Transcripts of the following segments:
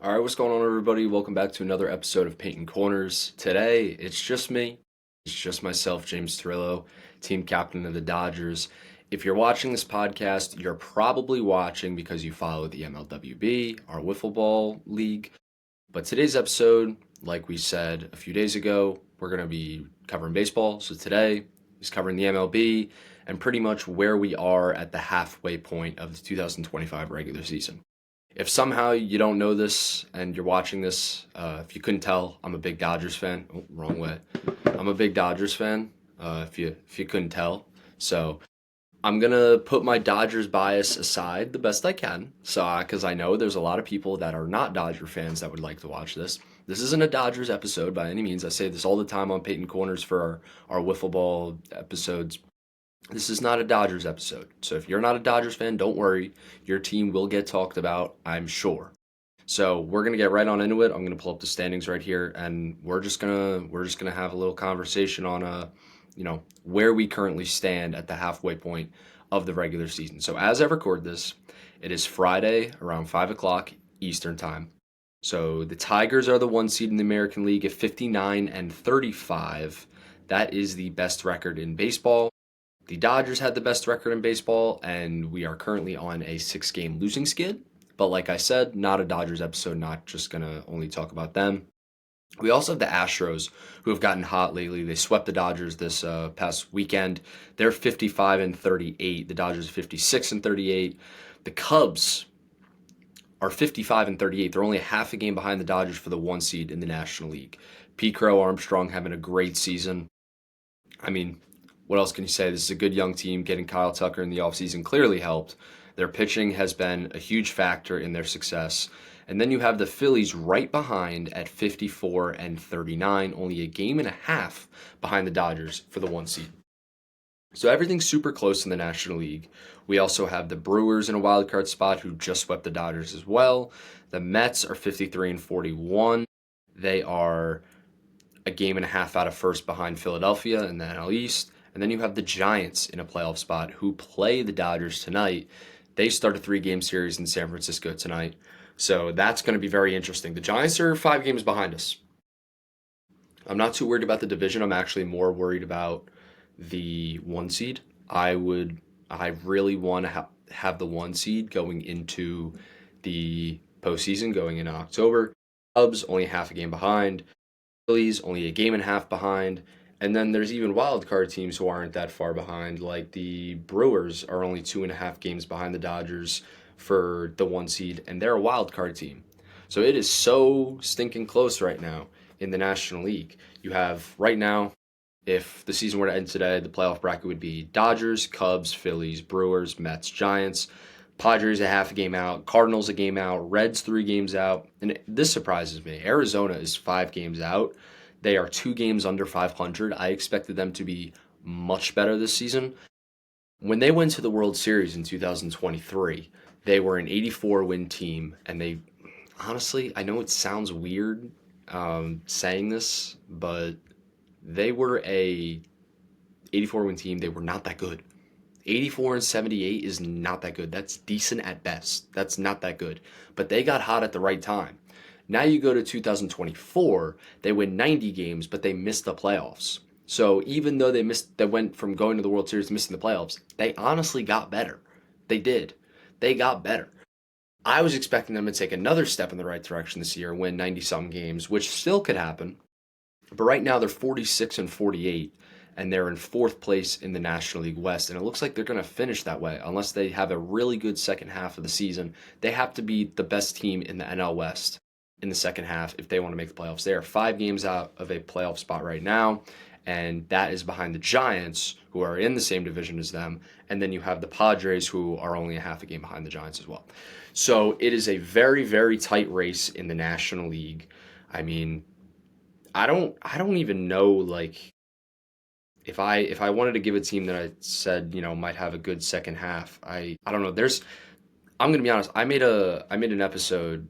All right, what's going on, everybody? Welcome back to another episode of Paintin Corners. Today, it's just me. It's just myself, James Torillo, team captain of the Dodgers. If you're watching this podcast, you're probably watching because you follow the MLWB, our Wiffle Ball League. But today's episode, like we said a few days ago, we're going to be covering baseball. So today is covering the MLB and pretty much where we are at the halfway point of the 2025 regular season. If somehow you don't know this and you're watching this, if you couldn't tell, I'm a big Dodgers fan. Oh, wrong way. I'm a big Dodgers fan. If you couldn't tell, so I'm gonna put my Dodgers bias aside the best I can. So because I know there's a lot of people that are not Dodger fans that would like to watch this. This isn't a Dodgers episode by any means. I say this all the time on Peyton Corners for our Wiffle Ball episodes. This is not a Dodgers episode. So if you're not a Dodgers fan, don't worry. Your team will get talked about, I'm sure. So we're gonna get right on into it. I'm gonna pull up the standings right here, and we're just gonna have a little conversation on where we currently stand at the halfway point of the regular season. So as I record this, it is Friday around 5 o'clock Eastern time. So the Tigers are the one seed in the American League at 59-35. That is the best record in baseball. The Dodgers had the best record in baseball, and we are currently on a 6-game losing skid. But like I said, not a Dodgers episode, not just going to only talk about them. We also have the Astros, who have gotten hot lately. They swept the Dodgers this past weekend. They're 55-38. The Dodgers are 56-38. The Cubs are 55-38. They're only a half a game behind the Dodgers for the one seed in the National League. Pete Crow Armstrong having a great season. I mean, what else can you say? This is a good young team. Getting Kyle Tucker in the offseason clearly helped. Their pitching has been a huge factor in their success. And then you have the Phillies right behind at 54-39, only a game and a half behind the Dodgers for the one seed. So everything's super close in the National League. We also have the Brewers in a wild card spot who just swept the Dodgers as well. The Mets are 53-41. They are a game and a half out of first behind Philadelphia in the NL East. And then you have the Giants in a playoff spot who play the Dodgers tonight. They start a 3-game series in San Francisco tonight. So that's going to be very interesting. The Giants are 5 games behind us. I'm not too worried about the division. I'm actually more worried about the one seed. I really want to have the one seed going into the postseason, going into October. Cubs only half a game behind. Phillies only a game and a half behind. And then there's even wild card teams who aren't that far behind, like the Brewers are only 2.5 games behind the Dodgers for the one seed, and they're a wild card team. So it is so stinking close right now in the National League. You have right now, if the season were to end today, the playoff bracket would be Dodgers, Cubs, Phillies, Brewers, Mets, Giants, Padres a half a game out, Cardinals a game out, Reds 3 games out. And this surprises me. Arizona is 5 games out. They are 2 games under 500. I expected them to be much better this season. When they went to the World Series in 2023, they were an 84-win team, and they honestly, I know it sounds weird saying this, but they were a 84-win team. They were not that good. 84-78 is not that good. That's decent at best. That's not that good. But they got hot at the right time. Now you go to 2024, they win 90 games, but they missed the playoffs. So even though they went from going to the World Series to missing the playoffs, they honestly got better. They did. They got better. I was expecting them to take another step in the right direction this year, win 90-some games, which still could happen. But right now they're 46-48, and they're in 4th place in the National League West, and it looks like they're going to finish that way unless they have a really good second half of the season. They have to be the best team in the NL West in the second half if they want to make the playoffs. They are 5 games out of a playoff spot right now, and that is behind the Giants, who are in the same division as them, and then you have the Padres, who are only a half a game behind the Giants as well. So it is a very, very tight race in the National League. I mean, I don't even know, like, if I wanted to give a team that I said, might have a good second half, I don't know. I'm gonna be honest. I made an episode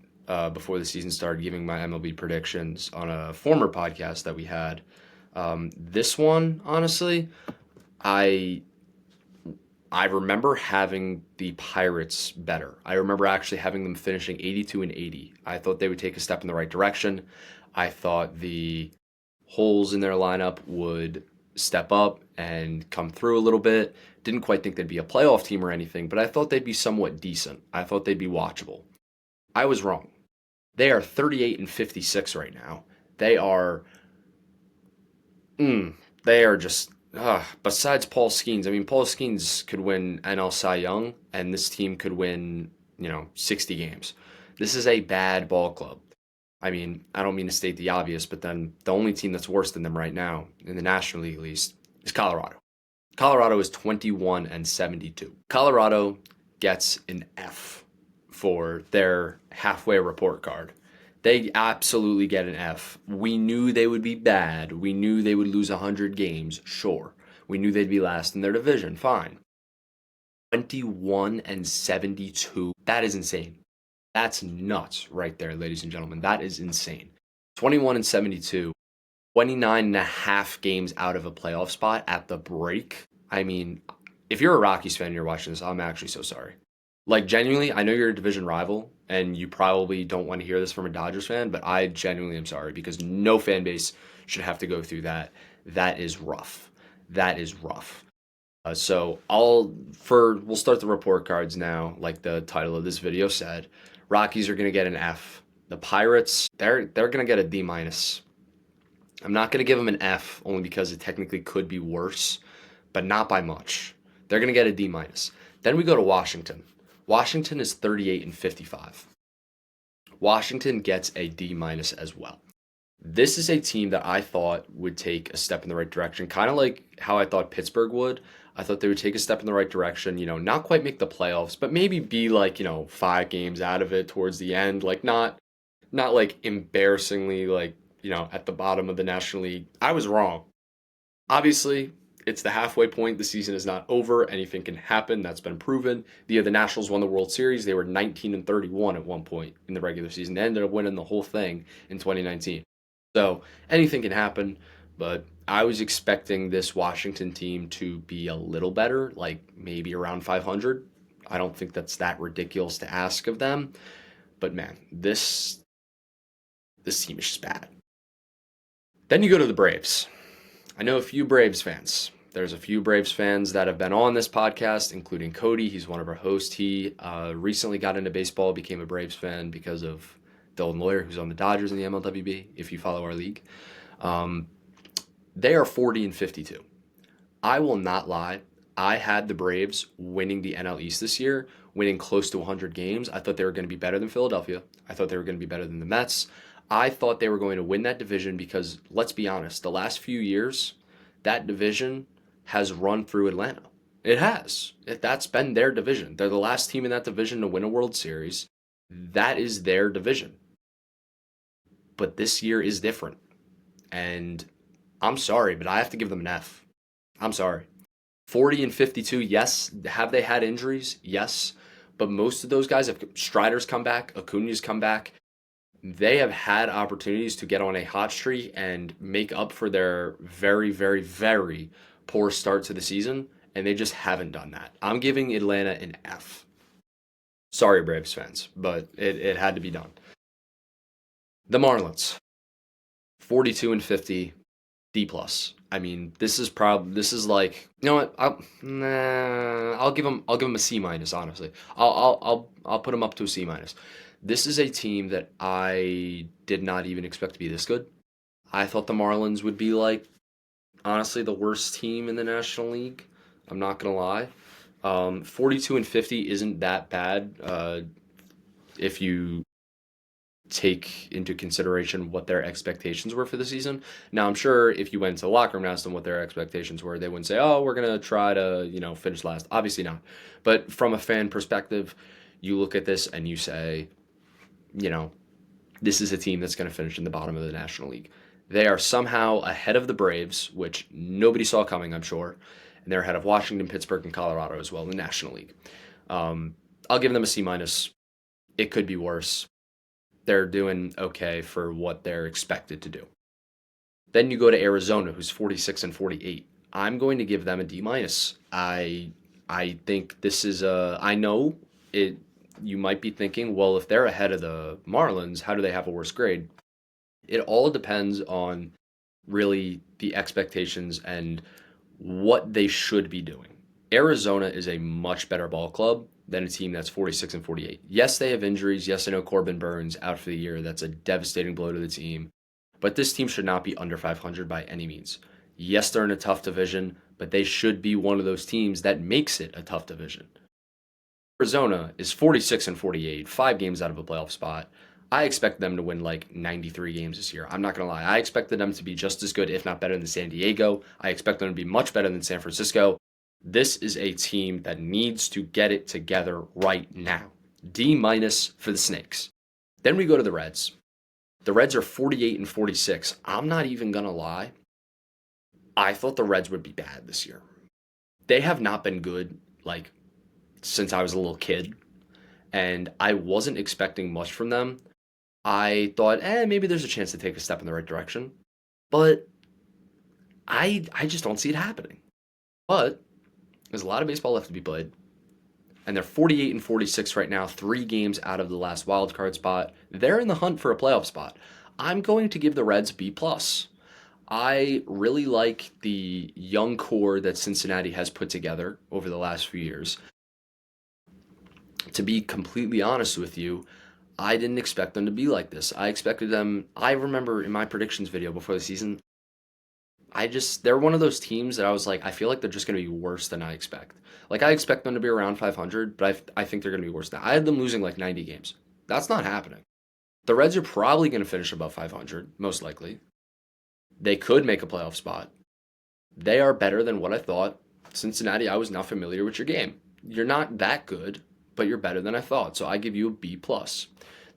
before the season started, giving my MLB predictions on a former podcast that we had. This one, honestly, I I remember having the Pirates better. I remember actually having them finishing 82 and 80. I thought they would take a step in the right direction. I thought the holes in their lineup would step up and come through a little bit. Didn't quite think they'd be a playoff team or anything, but I thought they'd be somewhat decent. I thought they'd be watchable. I was wrong. They are 38 and 56 right now. They are they are just besides Paul Skeens. I mean, Paul Skeens could win NL Cy Young, and this team could win, 60 games. This is a bad ball club. I mean, I don't mean to state the obvious, but then the only team that's worse than them right now, in the National League at least, is Colorado. Colorado is 21 and 72. Colorado gets an F for their halfway report card. They absolutely get an F. We knew they would be bad. We knew they would lose 100 games, sure. We knew they'd be last in their division, fine. 21 and 72. That is insane. That's nuts right there, ladies and gentlemen. That is insane. 21 and 72. 29 and a half games out of a playoff spot at the break. I mean, if you're a Rockies fan and you're watching this, I'm actually so sorry. Like, genuinely, I know you're a division rival, and you probably don't want to hear this from a Dodgers fan, but I genuinely am sorry because no fan base should have to go through that. That is rough. That is rough. We'll start the report cards now, like the title of this video said. Rockies are going to get an F. The Pirates, they're going to get a D minus. I'm not going to give them an F only because it technically could be worse, but not by much. They're going to get a D minus. Then we go to Washington. Washington is 38 and 55. Washington gets a D minus as well. This is a team that I thought would take a step in the right direction, kind of like how I thought Pittsburgh would. I thought they would take a step in the right direction, not quite make the playoffs, but maybe be like, 5 games out of it towards the end, like not like embarrassingly like, at the bottom of the National League. I was wrong. Obviously, it's the halfway point. The season is not over. Anything can happen. That's been proven. The Nationals won the World Series. They were 19 and 31 at one point in the regular season. They ended up winning the whole thing in 2019. So anything can happen, but I was expecting this Washington team to be a little better, like maybe around 500. I don't think that's that ridiculous to ask of them, but man, this team is just bad. Then you go to the Braves. I know a few Braves fans. There's a few Braves fans that have been on this podcast, including Cody. He's one of our hosts. He recently got into baseball, became a Braves fan because of Dylan Lawyer, who's on the Dodgers in the MLWB, if you follow our league. They are 40 and 52. I will not lie. I had the Braves winning the NL East this year, winning close to 100 games. I thought they were going to be better than Philadelphia. I thought they were going to be better than the Mets. I thought they were going to win that division because, let's be honest, the last few years, that division has run through Atlanta. It has. That's been their division. They're the last team in that division to win a World Series. That is their division. But this year is different. And I'm sorry, but I have to give them an F. I'm sorry. 40 and 52, yes. Have they had injuries? Yes. But most of those guys, if Strider's come back, Acuna's come back, they have had opportunities to get on a hot streak and make up for their very, very, very poor start to the season, and they just haven't done that. I'm giving Atlanta an F. Sorry, Braves fans, but it had to be done. The Marlins, 42 and 50, D+. I mean, this is like, you know what? I'll give them a C-, honestly. I'll put them up to a C-. This is a team that I did not even expect to be this good. I thought the Marlins would be like, honestly, the worst team in the National League. I'm not going to lie. 42 and 50 isn't that bad if you take into consideration what their expectations were for the season. Now, I'm sure if you went to the locker room and asked them what their expectations were, they wouldn't say, oh, we're going to try to, finish last. Obviously not. But from a fan perspective, you look at this and you say, this is a team that's going to finish in the bottom of the National League. They are somehow ahead of the Braves, which nobody saw coming, I'm sure. And they're ahead of Washington, Pittsburgh, and Colorado as well in the National League. I'll give them a C-. It could be worse. They're doing okay for what they're expected to do. Then you go to Arizona, who's 46 and 48. I'm going to give them a D-. I think this is I know it. You might be thinking, well, if they're ahead of the Marlins, how do they have a worse grade? It all depends on really the expectations and what they should be doing. Arizona is a much better ball club than a team that's 46 and 48. Yes, they have injuries. Yes, I know Corbin Burns out for the year. That's a devastating blow to the team. But this team should not be under 500 by any means. Yes, they're in a tough division, but they should be one of those teams that makes it a tough division. Arizona is 46 and 48, 5 games out of a playoff spot. I expect them to win like 93 games this year. I'm not going to lie. I expected them to be just as good, if not better than San Diego. I expect them to be much better than San Francisco. This is a team that needs to get it together right now. D minus for the Snakes. Then we go to the Reds. The Reds are 48 and 46. I'm not even going to lie. I thought the Reds would be bad this year. They have not been good like since I was a little kid, and I wasn't expecting much from them. I thought, maybe there's a chance to take a step in the right direction, but I just don't see it happening. But there's a lot of baseball left to be played, and they're 48 and 46 right now, 3 games out of the last wild card spot. They're in the hunt for a playoff spot. I'm going to give the Reds B+. I really like the young core that Cincinnati has put together over the last few years. To be completely honest with you, I didn't expect them to be like this. I expected them. I remember in my predictions video before the season, they're one of those teams that I was like, I feel like they're just going to be worse than I expect. Like, I expect them to be around 500, but I think they're going to be worse now. I had them losing like 90 games. That's not happening. The Reds are probably going to finish above 500, most likely. They could make a playoff spot. They are better than what I thought. Cincinnati, I was not familiar with your game. You're not that good, but you're better than I thought. So I give you a B+.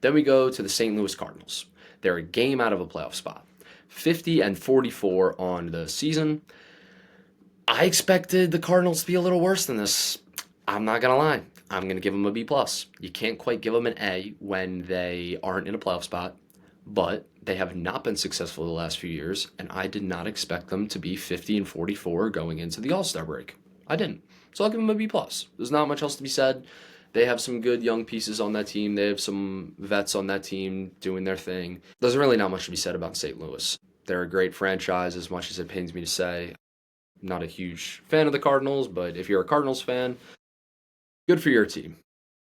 Then we go to the St. Louis Cardinals. They're a game out of a playoff spot. 50 and 44 on the season. I expected the Cardinals to be a little worse than this. I'm not going to lie. I'm going to give them a B+. You can't quite give them an A when they aren't in a playoff spot, but they have not been successful the last few years, and I did not expect them to be 50 and 44 going into the All-Star break. I didn't. So I'll give them a B+. There's not much else to be said. They have some good young pieces on that team. They have some vets on that team doing there's really not much to be said about St. Louis. They're a great franchise, as much as it pains me to say. I'm not a huge fan of the Cardinals, but if you're a Cardinals fan, good for your team.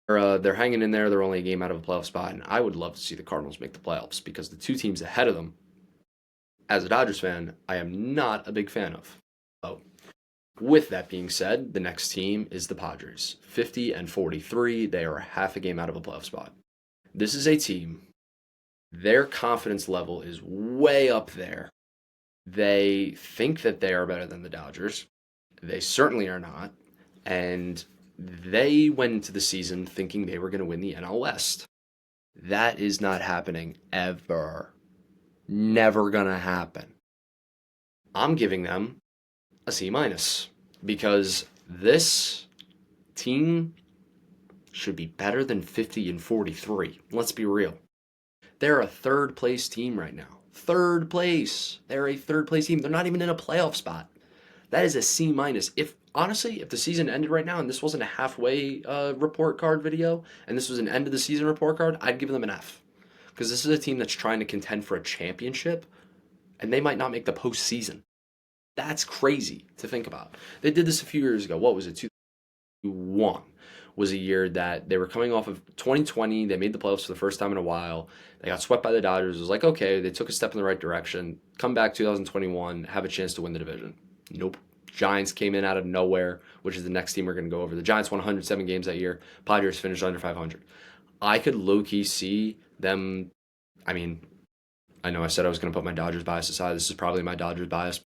They're hanging in there. They're only a game out of a playoff spot, and I would love to see the Cardinals make the playoffs because the two teams ahead of them, as a Dodgers fan, I am not a big fan of. So, with that being said, the next team is the Padres. 50 and 43. They are half a game out of a playoff spot. This is a team, their confidence level is way up there. They think that they are better than the Dodgers. They certainly are not. And they went into the season thinking they were going to win the NL West. That is not happening ever. Never going to happen. I'm giving them a C- because this team should be better than 50 and 43. Let's be real. They're a third place team right now. Third place. They're a third place team. They're not even in a playoff spot. That is a C-. If the season ended right now and this wasn't a halfway report card video and this was an end of the season report card, I'd give them an F. Because this is a team that's trying to contend for a championship and they might not make the postseason. That's crazy to think about. They did this a few years ago. What was it? 2001 was a year that they were coming off of 2020. They made the playoffs for the first time in a while. They got swept by the Dodgers. It was like, okay, they took a step in the right direction. Come back 2021, have a chance to win the division. Nope. Giants came in out of nowhere, which is the next team we're going to go over. The Giants won 107 games that year. Padres finished under 500. I could low-key see them. I mean, I know I said I was going to put my Dodgers bias aside. This is probably my Dodgers bias.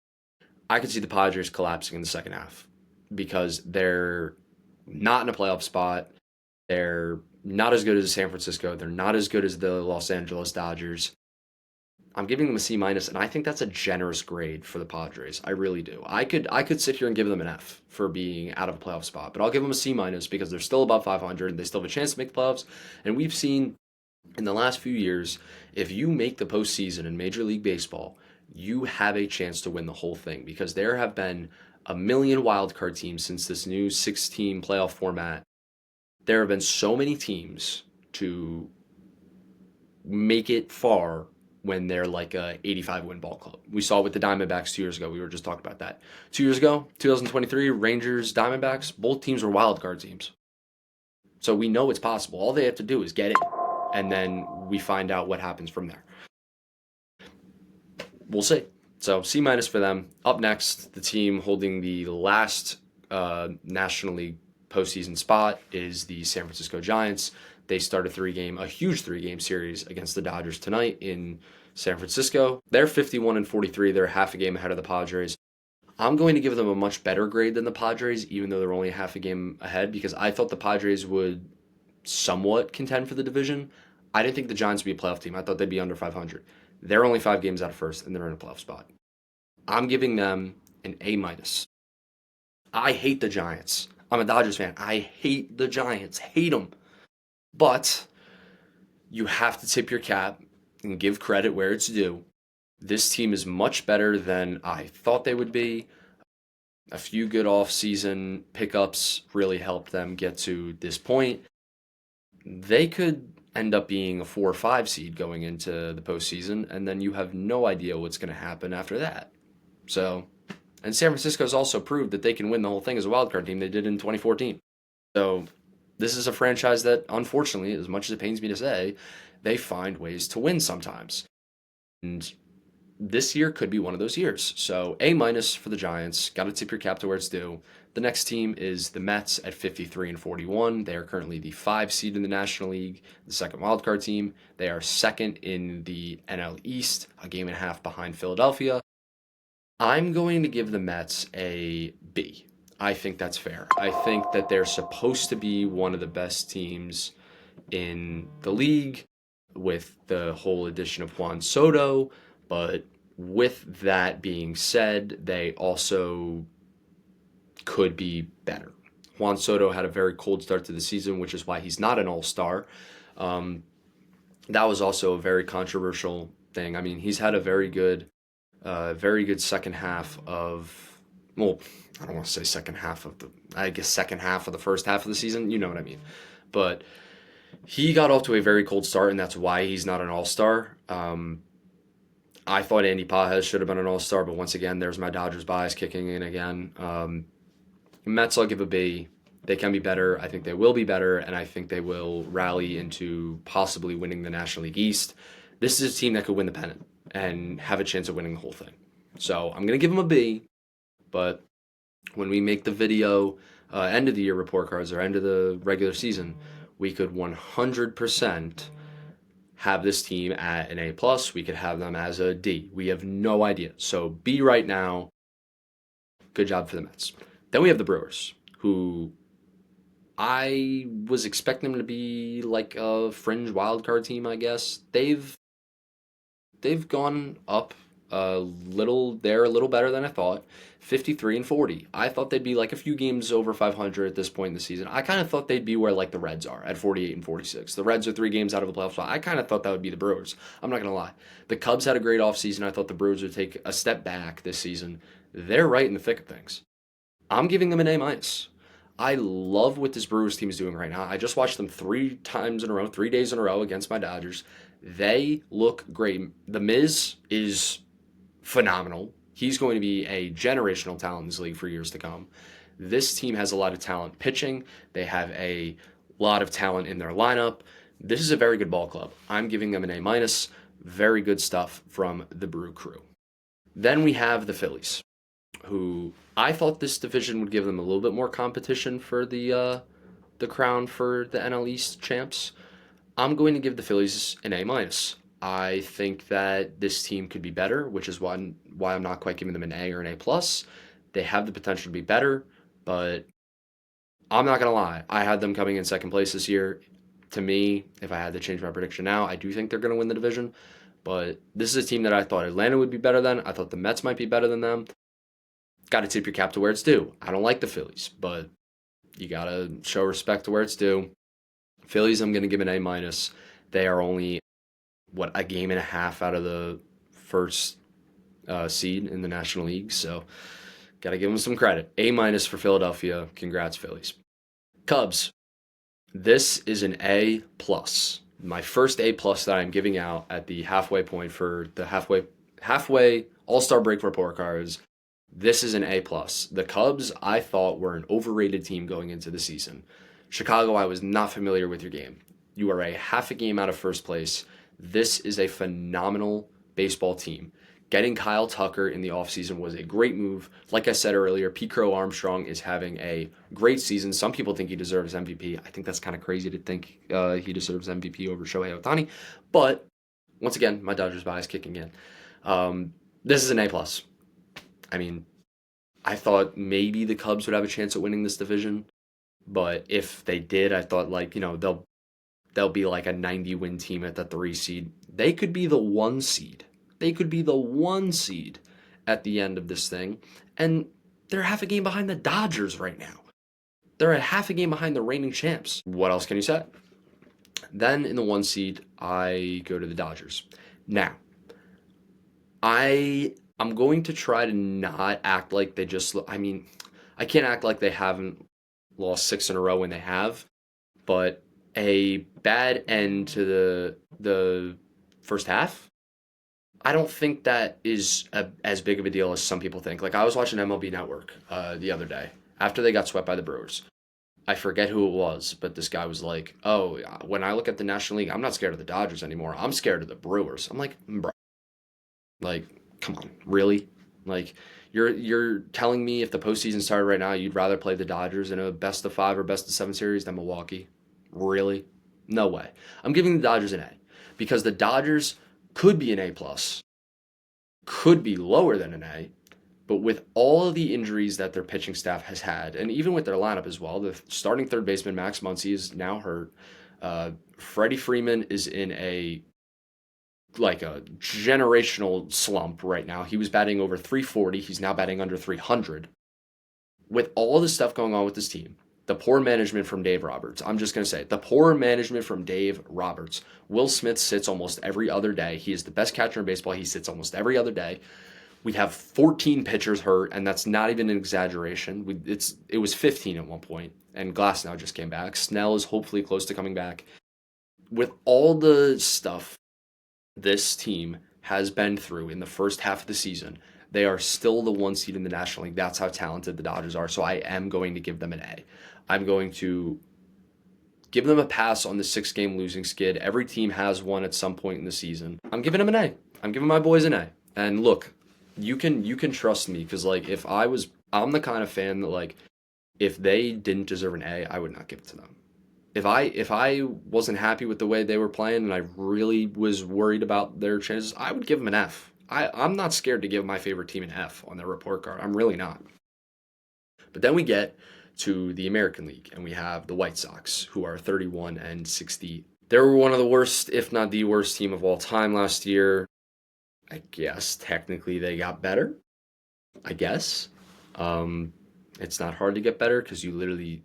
I could see the Padres collapsing in the second half because they're not in a playoff spot. They're not as good as San Francisco. They're not as good as the Los Angeles Dodgers. I'm giving them a C-, and I think that's a generous grade for the Padres. I really do. I could sit here and give them an F for being out of a playoff spot, but I'll give them a C- because they're still above 500 and they still have a chance to make the playoffs. And we've seen in the last few years, if you make the postseason in Major League Baseball, you have a chance to win the whole thing because there have been a million wildcard teams since this new 16 playoff format. There have been so many teams to make it far when they're like a 85 win ball club. We saw with the Diamondbacks 2 years ago. We were just talking about that. 2 years ago, 2023, Rangers, Diamondbacks, both teams were wildcard teams. So we know it's possible. All they have to do is get it, and then we find out what happens from there. We'll see. So C- for them. Up next, the team holding the last National League postseason spot is the San Francisco Giants. They start a huge three-game series against the Dodgers tonight in San Francisco. They're 51-43. They're half a game ahead of the Padres. I'm going to give them a much better grade than the Padres, even though they're only half a game ahead, because I thought the Padres would somewhat contend for the division. I didn't think the Giants would be a playoff team. I thought they'd be under 500. They're only 5 games out of first, and they're in a playoff spot. I'm giving them an A-. I hate the Giants. I'm a Dodgers fan. I hate the Giants. Hate them. But you have to tip your cap and give credit where it's due. This team is much better than I thought they would be. A few good off-season pickups really helped them get to this point. They could end up being a 4 or 5 seed going into the postseason, and then you have no idea what's going to happen after that. So, and San Francisco's also proved that they can win the whole thing as a wildcard team. They did in 2014. So, this is a franchise that, unfortunately, as much as it pains me to say, they find ways to win sometimes. And this year could be one of those years. So, A- for the Giants. Got to tip your cap to where it's due. The next team is the Mets at 53-41. They are currently the 5 seed in the National League, the second wildcard team. They are second in the NL East, a game and a half behind Philadelphia. I'm going to give the Mets a B. I think that's fair. I think that they're supposed to be one of the best teams in the league with the whole addition of Juan Soto, but with that being said, they also could be better. Juan Soto had a very cold start to the season, which is why he's not an all-star. That was also a very controversial thing. I mean, he's had a very good second half of, well, I don't want to say second half of the first half of the season. You know what I mean. But he got off to a very cold start, and that's why he's not an all-star. I thought Andy Pages should have been an all-star, but once again, there's my Dodgers bias kicking in again. Mets, I'll give a B. They can be better. I think they will be better, and I think they will rally into possibly winning the National League East. This is a team that could win the pennant and have a chance of winning the whole thing. So I'm going to give them a B, but when we make the video end of the year report cards or end of the regular season, we could 100% have this team at an A+. We could have them as a D. We have no idea. So B right now. Good job for the Mets. Then we have the Brewers, who I was expecting them to be like a fringe wildcard team, I guess. They've gone up a little. They're a little better than I thought. 53-40. I thought they'd be like a few games over 500 at this point in the season. I kind of thought they'd be where like the Reds are at 48-46. The Reds are 3 games out of a playoff spot. I kind of thought that would be the Brewers. I'm not going to lie. The Cubs had a great offseason. I thought the Brewers would take a step back this season. They're right in the thick of things. I'm giving them an A-. I love what this Brewers team is doing right now. I just watched them 3 days in a row against my Dodgers. They look great. The Miz is phenomenal. He's going to be a generational talent in this league for years to come. This team has a lot of talent pitching. They have a lot of talent in their lineup. This is a very good ball club. I'm giving them an A-. Very good stuff from the Brew Crew. Then we have the Phillies, who I thought this division would give them a little bit more competition for the crown for the NL East champs. I'm going to give the Phillies an A-. I think that this team could be better, which is why I'm not quite giving them an A or an A+. They have the potential to be better, but I'm not going to lie. I had them coming in second place this year. To me, if I had to change my prediction now, I do think they're going to win the division. But this is a team that I thought Atlanta would be better than. I thought the Mets might be better than them. Got to tip your cap to where it's due. I don't like the Phillies, but you got to show respect to where it's due. Phillies, I'm going to give an A-. They are only, a game and a half out of the first seed in the National League. So Got to give them some credit. A minus for Philadelphia. Congrats, Phillies. Cubs. This is an A plus. My first A plus that I'm giving out at the halfway point for the halfway All-Star break report cards. This is an A plus. The Cubs, I thought, were an overrated team going into the season. Chicago, I was not familiar with your game. You are a half a game out of first place. This is a phenomenal baseball team. Getting Kyle Tucker in the offseason was a great move. Like I said earlier, Pete Crow Armstrong is having a great season. Some people think he deserves MVP. I think that's kind of crazy to think he deserves MVP over Shohei Ohtani. But once again, my Dodgers bias kicking in. This is an A+. I mean, I thought maybe the Cubs would have a chance at winning this division. But if they did, I thought they'll be like a 90-win team at the 3 seed. They could be the 1 seed. They could be the 1 seed at the end of this thing. And they're half a game behind the Dodgers right now. They're a half a game behind the reigning champs. What else can you say? Then in the 1 seed, I go to the Dodgers. Now, I'm going to try to not act like they just... I can't act like they haven't lost 6 in a row when they have. But a bad end to the first half, I don't think that is as big of a deal as some people think. Like, I was watching MLB Network the other day after they got swept by the Brewers. I forget who it was, but this guy was like, oh, when I look at the National League, I'm not scared of the Dodgers anymore. I'm scared of the Brewers. I'm like, bro, like, come on, really? Like, you're telling me if the postseason started right now, you'd rather play the Dodgers in a best-of-5 or best-of-7 series than Milwaukee? Really? No way. I'm giving the Dodgers an A because the Dodgers could be an A+, could be lower than an A, but with all of the injuries that their pitching staff has had, and even with their lineup as well, the starting third baseman Max Muncy is now hurt. Freddie Freeman is in a generational slump right now. He was batting over 340. He's now batting under 300. With all the stuff going on with this team, the poor management from Dave Roberts. I'm just going to say it. The poor management from Dave Roberts. Will Smith sits almost every other day. He is the best catcher in baseball. He sits almost every other day. We have 14 pitchers hurt, and that's not even an exaggeration. It was 15 at one point, and Glasnow just came back. Snell is hopefully close to coming back. With all the stuff this team has been through in the first half of the season, they are still the 1 seed in the National League. That's how talented the Dodgers are, so I am going to give them an A. I'm going to give them a pass on the 6-game losing skid. Every team has one at some point in the season. I'm giving them an A. I'm giving my boys an A. And look, you can trust me because I'm the kind of fan that if they didn't deserve an A, I would not give it to them. If I wasn't happy with the way they were playing and I really was worried about their chances, I would give them an F. I'm not scared to give my favorite team an F on their report card. I'm really not. But then we get to the American League, and we have the White Sox, who are 31-60. They were one of the worst, if not the worst team of all time last year. I guess technically they got better. I guess. It's not hard to get better because you literally,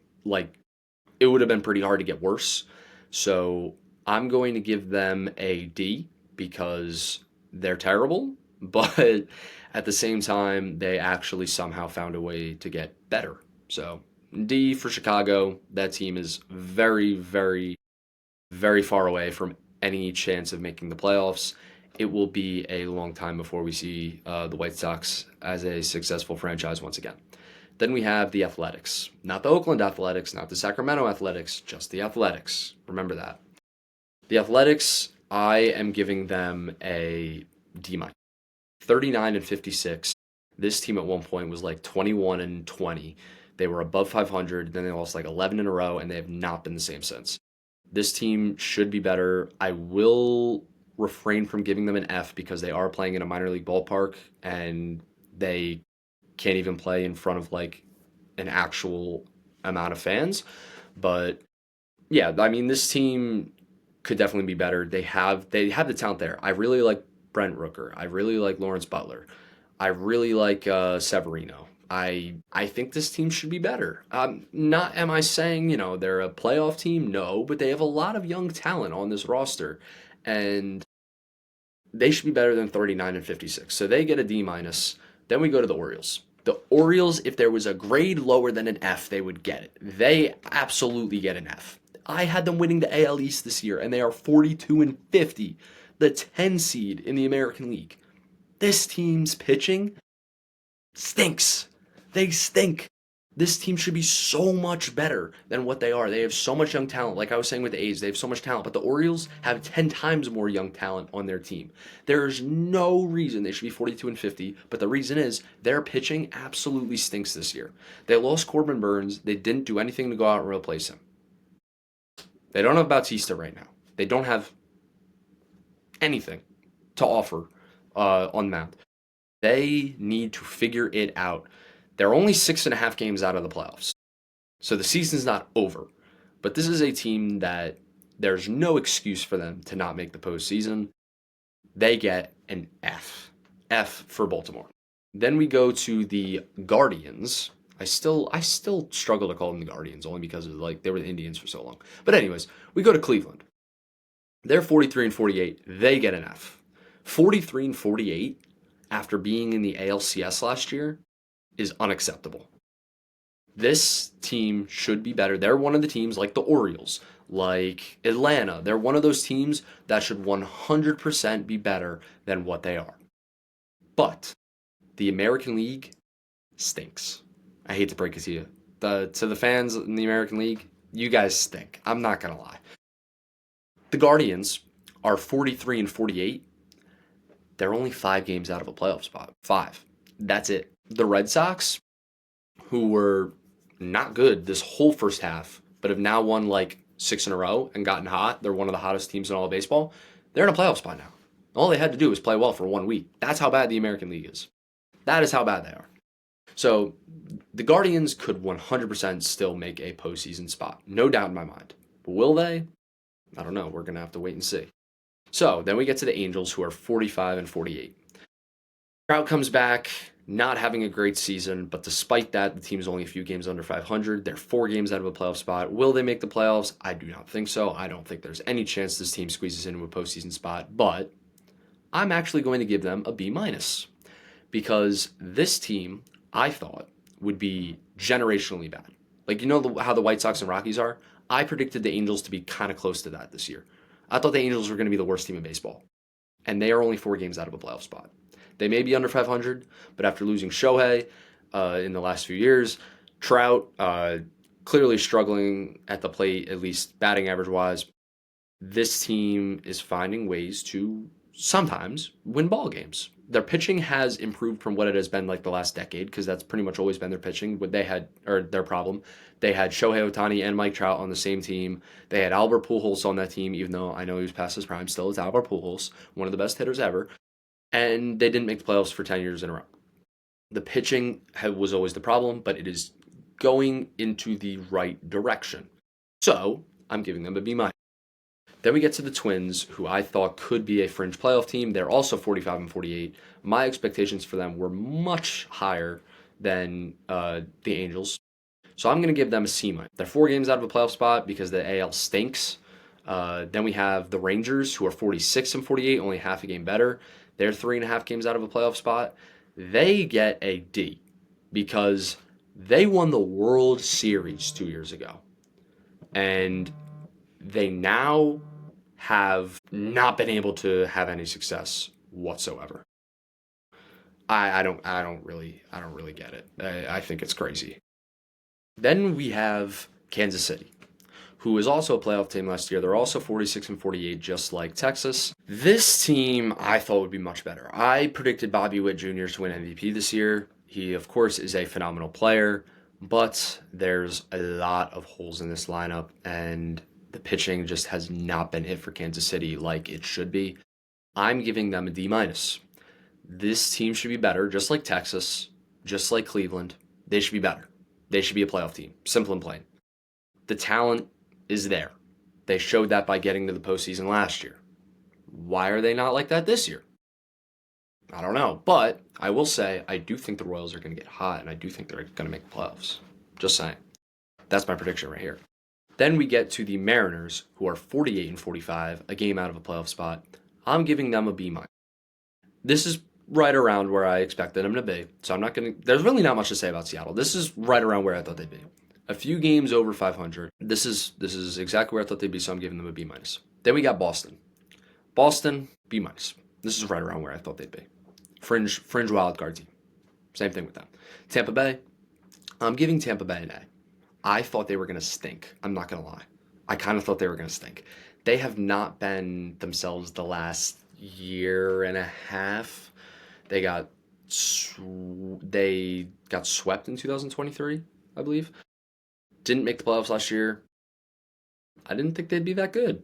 it would have been pretty hard to get worse. So I'm going to give them a D because they're terrible, but at the same time, they actually somehow found a way to get better. So D for Chicago. That team is very, very, very far away from any chance of making the playoffs. It will be a long time before we see the White Sox as a successful franchise once again. Then we have the Athletics. Not the Oakland Athletics, not the Sacramento Athletics, just the Athletics. Remember that. The Athletics, I am giving them a D-. 39-56. This team at one point was 21-20. They were above 500, then they lost 11 in a row, and they have not been the same since. This team should be better. I will refrain from giving them an F because they are playing in a minor league ballpark, and they can't even play in front of an actual amount of fans. But yeah, this team could definitely be better. They have the talent there. I really like Brent Rooker. I really like Lawrence Butler. I really like Severino. I think this team should be better. Not am I saying, they're a playoff team? No, but they have a lot of young talent on this roster, and they should be better than 39-56. So they get a D-. Then we go to the Orioles. The Orioles, if there was a grade lower than an F, they would get it. They absolutely get an F. I had them winning the AL East this year, and they are 42-50, the 10 seed in the American League. This team's pitching stinks. They stink. This team should be so much better than what they are. They have so much young talent. Like I was saying with the A's, they have so much talent, but the Orioles have 10 times more young talent on their team. There's no reason they should be 42-50, but the reason is their pitching absolutely stinks this year. They lost Corbin Burns. They didn't do anything to go out and replace him. They don't have Bautista right now. They don't have anything to offer on the mound. They need to figure it out. They're only 6.5 games out of the playoffs. So the season's not over. But this is a team that there's no excuse for them to not make the postseason. They get an F. F for Baltimore. Then we go to the Guardians. I still struggle to call them the Guardians only because of they were the Indians for so long. But anyways, we go to Cleveland. They're 43-48. They get an F. 43-48 after being in the ALCS last year is unacceptable. This team should be better. They're one of the teams like the Orioles, like Atlanta. They're one of those teams that should 100% be better than what they are. But the American League stinks. I hate to break it to you. To the fans in the American League, you guys stink. I'm not going to lie. The Guardians are 43-48. They're only 5 games out of a playoff spot. 5. That's it. The Red Sox, who were not good this whole first half, but have now won 6 in a row and gotten hot. They're one of the hottest teams in all of baseball. They're in a playoff spot now. All they had to do was play well for 1 week. That's how bad the American League is. That is how bad they are. So the Guardians could 100% still make a postseason spot. No doubt in my mind. But will they? I don't know. We're going to have to wait and see. So then we get to the Angels, who are 45-48. Trout comes back, not having a great season, but despite that, the team's only a few games under 500. They're 4 games out of a playoff spot. Will they make the playoffs? I do not think so. I don't think there's any chance this team squeezes into a postseason spot, but I'm actually going to give them a B- because this team, I thought, would be generationally bad. How the White Sox and Rockies are? I predicted the Angels to be kind of close to that this year. I thought the Angels were going to be the worst team in baseball, and they are only 4 games out of a playoff spot. They may be under 500, but after losing Shohei in the last few years, Trout clearly struggling at the plate, at least batting average-wise, this team is finding ways to sometimes win ball games. Their pitching has improved from what it has been the last decade, because that's pretty much always been their pitching. What they had, or their problem, they had Shohei Ohtani and Mike Trout on the same team. They had Albert Pujols on that team, even though I know he was past his prime. Still, it's Albert Pujols, one of the best hitters ever. And they didn't make the playoffs for 10 years in a row. The pitching was always the problem, but it is going into the right direction. So I'm giving them a B-. Then we get to the Twins, who I thought could be a fringe playoff team. They're also 45-48. My expectations for them were much higher than the Angels. So I'm going to give them a C-. They're 4 games out of a playoff spot because the AL stinks. Then we have the Rangers, who are 46-48, only half a game better. They're 3.5 games out of a playoff spot. They get a D because they won the World Series 2 years ago. And they now have not been able to have any success whatsoever. I don't really get it. I think it's crazy. Then we have Kansas City, who was also a playoff team last year. They're also 46-48, just like Texas. This team I thought would be much better. I predicted Bobby Witt Jr. to win MVP this year. He, of course, is a phenomenal player, but there's a lot of holes in this lineup, and the pitching just has not been hit for Kansas City like it should be. I'm giving them a D-. This team should be better, just like Texas, just like Cleveland. They should be better. They should be a playoff team, simple and plain. The talent is there. They showed that by getting to the postseason last year. Why are they not like that this year? I don't know. But I will say, I do think the Royals are going to get hot, and I do think they're going to make the playoffs. Just saying. That's my prediction right here. Then we get to the Mariners, who are 48-45, a game out of a playoff spot. I'm giving them a B-. This is right around where I expected them to be. So I'm not going to, there's really not much to say about Seattle. This is right around where I thought they'd be. A few games over 500. This is exactly where I thought they'd be, so I'm giving them a B minus. Then we got Boston. Boston, B minus. This is right around where I thought they'd be. Fringe wild card team. Same thing with them. Tampa Bay, I'm giving Tampa Bay an A. I thought they were going to stink. I'm not going to lie. I kind of thought they were going to stink. They have not been themselves the last year and a half. They got swept in 2023, I believe. Didn't make the playoffs last year. I didn't think they'd be that good.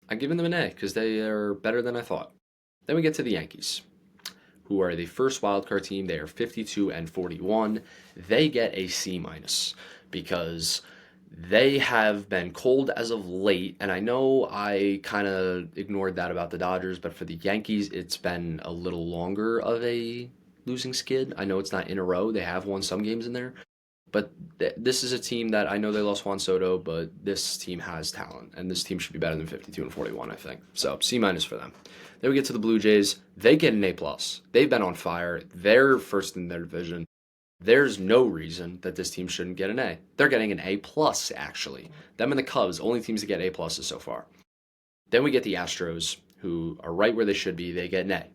I'm giving them an A because they are better than I thought. Then we get to the Yankees, who are the first wildcard team. They are 52 and 41. They get a C minus because they have been cold as of late, and I know I kind of ignored that about the Dodgers, but for the Yankees, it's been a little longer of a losing skid. I know it's not in a row. They have won some games in there, but this is a team that I know they lost Juan Soto, but this team has talent, and this team should be better than 52 and 41, I think. So C minus for them. Then we get to the Blue Jays. They get an A plus. They've been on fire. They're first in their division. There's no reason that this team shouldn't get an A. They're getting an A plus, actually. Them and the Cubs, only teams to get A pluses so far. Then we get the Astros, who are right where they should be. They get an A.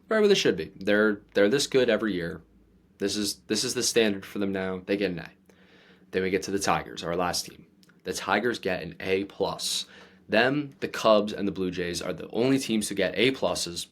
Right where they should be. They're this good every year. This is the standard for them now. They get an A. Then we get to the Tigers, our last team. The Tigers get an A plus. Them, the Cubs, and the Blue Jays are the only teams to get A pluses.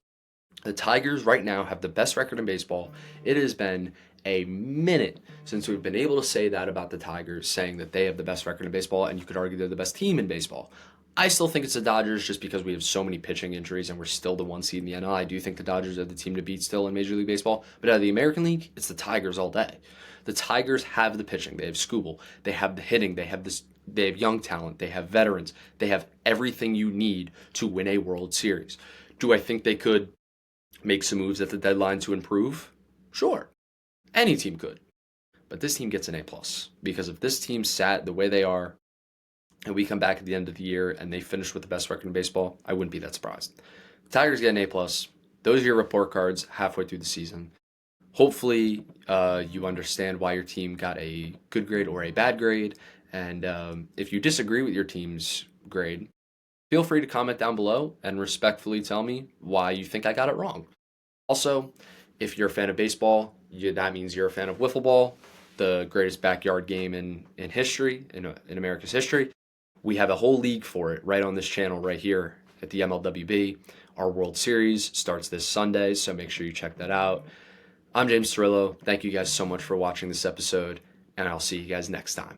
The Tigers right now have the best record in baseball. It has been a minute since we've been able to say that about the Tigers, saying that they have the best record in baseball, and you could argue they're the best team in baseball. I still think it's the Dodgers just because we have so many pitching injuries and we're still the 1 seed in the NL. I do think the Dodgers are the team to beat still in Major League Baseball, but out of the American League, it's the Tigers all day. The Tigers have the pitching. They have Skubal. They have the hitting. They have young talent. They have veterans. They have everything you need to win a World Series. Do I think they could make some moves at the deadline to improve? Sure. Any team could. But this team gets an A+. Because if this team sat the way they are, and we come back at the end of the year and they finish with the best record in baseball, I wouldn't be that surprised. The Tigers get an A+. Those are your report cards halfway through the season. Hopefully, you understand why your team got a good grade or a bad grade. And if you disagree with your team's grade, feel free to comment down below and respectfully tell me why you think I got it wrong. Also, if you're a fan of baseball, that means you're a fan of Wiffle Ball, the greatest backyard game in history, in America's history. We have a whole league for it right on this channel right here at the MLWB. Our World Series starts this Sunday, so make sure you check that out. I'm James Cirillo. Thank you guys so much for watching this episode, and I'll see you guys next time.